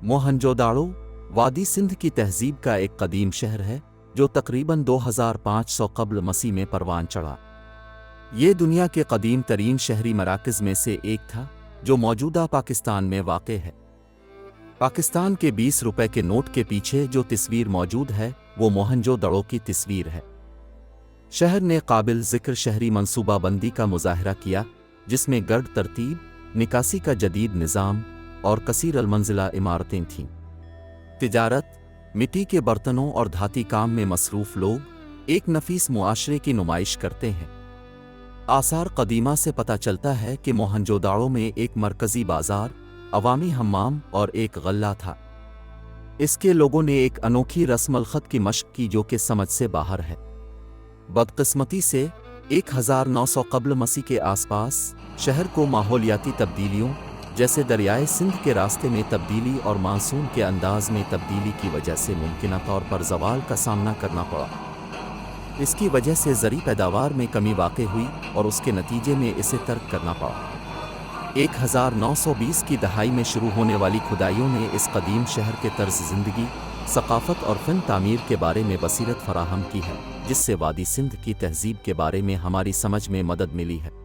موہنجوداڑو وادی سندھ کی تہذیب کا ایک قدیم شہر ہے جو تقریباً 2500 قبل مسیح میں پروان چڑھا۔ یہ دنیا کے قدیم ترین شہری مراکز میں سے ایک تھا جو موجودہ پاکستان میں واقع ہے۔ پاکستان کے 20 روپے کے نوٹ کے پیچھے جو تصویر موجود ہے وہ موہنجودڑو کی تصویر ہے۔ شہر نے قابل ذکر شہری منصوبہ بندی کا مظاہرہ کیا جس میں گرڈ ترتیب، نکاسی کا جدید نظام اور کثیر المنزلہ عمارتیں تھیں۔ تجارت، مٹی کے برتنوں اور دھاتی کام میں مصروف لوگ ایک نفیس معاشرے کی نمائش کرتے ہیں۔ آثار قدیمہ سے پتہ چلتا ہے کہ موہنجوداڑو میں ایک مرکزی بازار، عوامی حمام اور ایک غلہ تھا۔ اس کے لوگوں نے ایک انوکھی رسم الخط کی مشق کی جو کہ سمجھ سے باہر ہے۔ بدقسمتی سے 1900 قبل مسیح کے آس پاس شہر کو ماحولیاتی تبدیلیوں جیسے دریائے سندھ کے راستے میں تبدیلی اور مانسون کے انداز میں تبدیلی کی وجہ سے ممکنہ طور پر زوال کا سامنا کرنا پڑا۔ اس کی وجہ سے زرعی پیداوار میں کمی واقع ہوئی اور اس کے نتیجے میں اسے ترک کرنا پڑا۔ 1920 کی دہائی میں شروع ہونے والی کھدائیوں نے اس قدیم شہر کے طرز زندگی، ثقافت اور فن تعمیر کے بارے میں بصیرت فراہم کی ہے، جس سے وادی سندھ کی تہذیب کے بارے میں ہماری سمجھ میں مدد ملی ہے۔